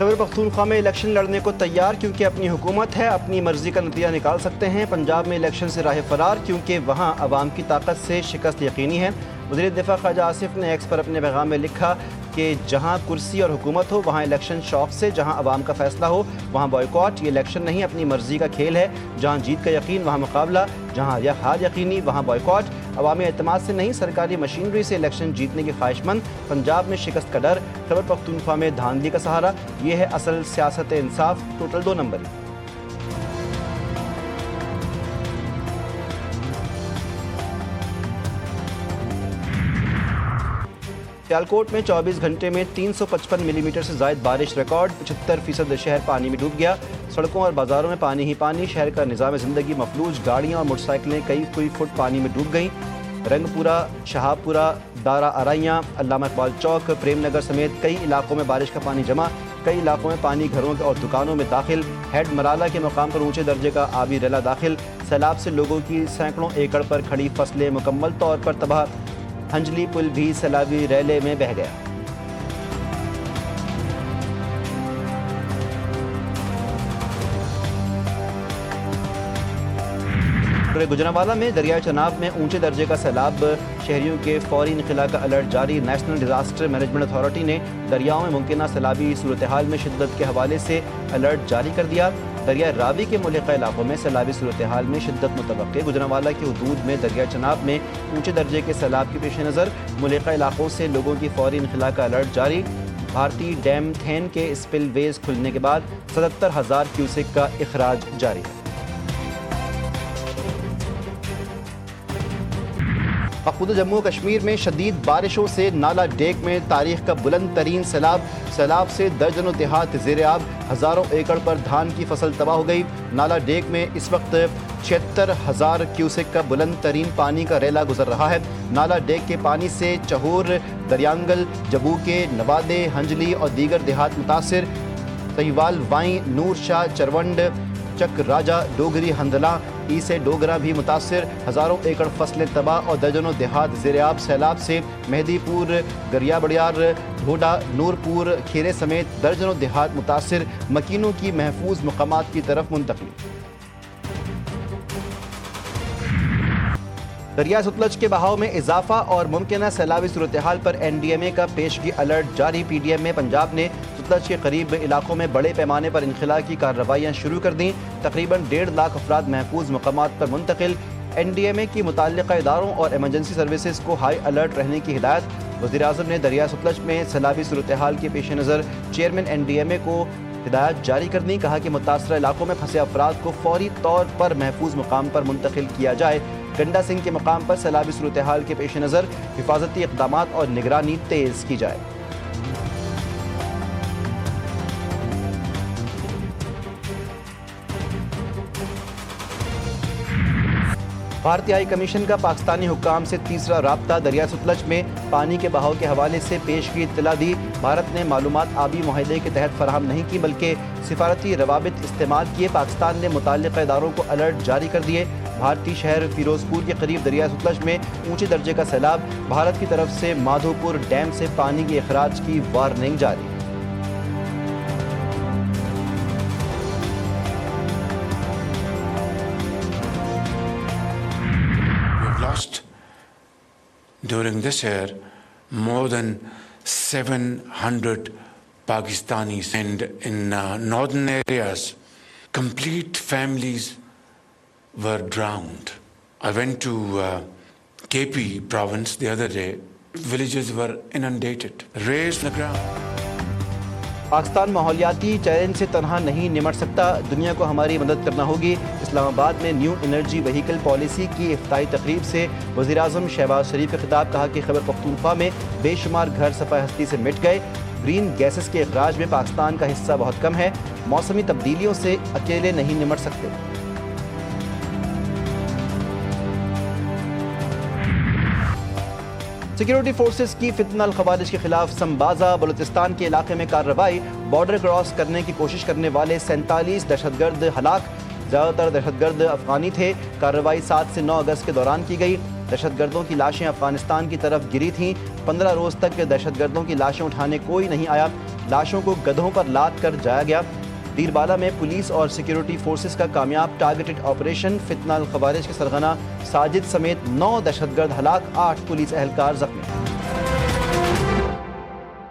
خیبر پختونخوا میں الیکشن لڑنے کو تیار کیونکہ اپنی حکومت ہے، اپنی مرضی کا نتیجہ نکال سکتے ہیں۔ پنجاب میں الیکشن سے راہ فرار کیونکہ وہاں عوام کی طاقت سے شکست یقینی ہے۔ وزیر دفاع خواجہ آصف نے ایکس پر اپنے پیغام میں لکھا کہ جہاں کرسی اور حکومت ہو وہاں الیکشن شوق سے، جہاں عوام کا فیصلہ ہو وہاں بائیکاٹ۔ یہ الیکشن نہیں، اپنی مرضی کا کھیل ہے۔ جہاں جیت کا یقین وہاں مقابلہ، جہاں ہار یقینی وہاں بائیکاٹ۔ عوامی اعتماد سے نہیں، سرکاری مشینری سے الیکشن جیتنے کی خواہش مند۔ پنجاب میں شکست کا ڈر، خیبر پختونخوا میں دھاندلی کا سہارا۔ یہ ہے اصل سیاست انصاف، ٹوٹل 2 نمبر۔ سیالکوٹ میں 24 گھنٹے میں 355 ملی میٹر سے زائد بارش ریکارڈ، 75% شہر پانی میں ڈوب گیا۔ سڑکوں اور بازاروں میں پانی ہی پانی، شہر کا نظام زندگی مفلوج، گاڑیاں اور موٹر سائیکلیں کئی فٹ پانی میں ڈوب گئیں۔ رنگ پورہ، شہاب پورہ، دارا آرائیاں، علامہ اقبال چوک، پریم نگر سمیت کئی علاقوں میں بارش کا پانی جمع، کئی علاقوں میں پانی گھروں اور دکانوں میں داخل۔ ہیڈ مرالہ کے مقام پر اونچے درجے کا آبی ریلا داخل، سیلاب سے لوگوں کی سینکڑوں ایکڑ پر کھڑی فصلیں مکمل طور پر تباہ۔ ہنجلی پل بھی سیلابی ریلے میں بہہ گیا۔ گجرانوالہ میں دریائے چناب میں اونچے درجے کا سیلاب، شہریوں کے فوری انخلاء کا الرٹ جاری۔ نیشنل ڈیزاسٹر مینجمنٹ اتھارٹی نے دریاؤں میں ممکنہ سیلابی صورتحال میں شدت کے حوالے سے الرٹ جاری کر دیا۔ دریائے راوی کے ملحقہ علاقوں میں سیلابی صورتحال میں شدت متوقع۔ گجرانوالہ کی حدود میں دریائے چناب میں اونچے درجے کے سیلاب کے پیش نظر ملحقہ علاقوں سے لوگوں کی فوری انخلاء کا الرٹ جاری۔ بھارتی ڈیم تھین کے اسپل ویز کھلنے کے بعد 77,000 کیوسک کا اخراج جاری ہے۔ مقبوضہ جموں و کشمیر میں شدید بارشوں سے نالا ڈیک میں تاریخ کا بلند ترین سیلاب سے درجنوں دیہات زیر آب، ہزاروں ایکڑ پر دھان کی فصل تباہ ہو گئی۔ نالا ڈیک میں اس وقت 76,000 کیوسک کا بلند ترین پانی کا ریلا گزر رہا ہے۔ نالا ڈیک کے پانی سے چہور، دریانگل، جبوکے، نوادے، ہنجلی اور دیگر دیہات متاثر۔ سہیوال، وائیں، نور شاہ، چرونڈ، چک راجہ، ڈوگری، ہندلا، ای سے ڈوگرا بھی متاثر۔ ہزاروں ایکڑ فصلیں تباہ اور درجنوں دیہات زیر آب۔ سیلاب سے مہدی پور، گریا بڑیار، ڈھوڈا، نور پور، کھیرے سمیت درجنوں دیہات متاثر، مکینوں کی محفوظ مقامات کی طرف منتقلی۔ دریا ستلج کے بہاؤ میں اضافہ اور ممکنہ سیلابی صورتحال پر NDMA کا پیشگی الرٹ جاری۔ PDM میں پنجاب نے ستلج کے قریب علاقوں میں بڑے پیمانے پر انخلاء کی کارروائیاں شروع کر دیں۔ تقریباً 1.5 لاکھ افراد محفوظ مقامات پر منتقل۔ NDMA کی متعلقہ اداروں اور ایمرجنسی سروسز کو ہائی الرٹ رہنے کی ہدایت۔ وزیراعظم نے دریا ستلج میں سیلابی صورتحال کے پیش نظر چیئرمین NDMA کو ہدایت جاری کر دی۔ کہا کہ متاثرہ علاقوں میں پھنسے افراد کو فوری طور پر محفوظ مقام پر منتقل کیا جائے۔ گنڈا سنگھ کے مقام پر سیلابی صورتحال کے پیش نظر حفاظتی اقدامات اور نگرانی تیز کی جائے۔ بھارتی ہائی کمیشن کا پاکستانی حکام سے تیسرا رابطہ۔ دریا ستلج میں پانی کے بہاؤ کے حوالے سے پیشگی اطلاع دی۔ بھارت نے معلومات آبی معاہدے کے تحت فراہم نہیں کی بلکہ سفارتی روابط استعمال کیے۔ پاکستان نے متعلقہ اداروں کو الرٹ جاری کر دیے۔ بھارتی شہر فیروز پور کے قریب دریا ستلج میں اونچے درجے کا سیلاب، بھارت کی طرف سے مادھو پور ڈیم سے پانی کے اخراج کی وارننگ جاری۔ During this year, more than 700 Pakistanis, and in northern areas, complete families were drowned. I went to KP province the other day. Villages were inundated, raised the ground. Pakistan ماحولیاتی چیلنج سے تنہا نہیں نمٹ سکتا، دنیا کو ہماری مدد کرنا ہوگی۔ اسلام آباد میں نیو انرجی وہیکل پالیسی کی افتتاحی تقریب سے وزیراعظم شہباز شریف کا خطاب۔ کہا کہ خیبر پختونخوا میں بے شمار گھر صفحہ ہستی سے مٹ گئے۔ گرین گیسز کے اخراج میں پاکستان کا حصہ بہت کم ہے، موسمی تبدیلیوں سے اکیلے نہیں نمٹ سکتے۔ سیکیورٹی فورسز کی فتنہ الخوارج کے خلاف سمبازا بلوچستان کے علاقے میں کارروائی، بارڈر کراس کرنے کی کوشش کرنے والے 47 دہشت گرد ہلاک، زیادہ تر دہشت گرد افغانی تھے۔ کارروائی 7 سے 9 اگست کے دوران کی گئی۔ دہشت گردوں کی لاشیں افغانستان کی طرف گری تھیں 15 روز تک دہشت گردوں کی لاشیں اٹھانے کوئی نہیں آیا، لاشوں کو گدھوں پر لاد کر جایا گیا۔ دیر بالا میں پولیس اور سیکیورٹی فورسز کا کامیاب ٹارگیٹڈ آپریشن، فتنہ الخوارج کے سرغنہ ساجد سمیت 9 دہشت گرد ہلاک، 8 پولیس اہلکار زخمی۔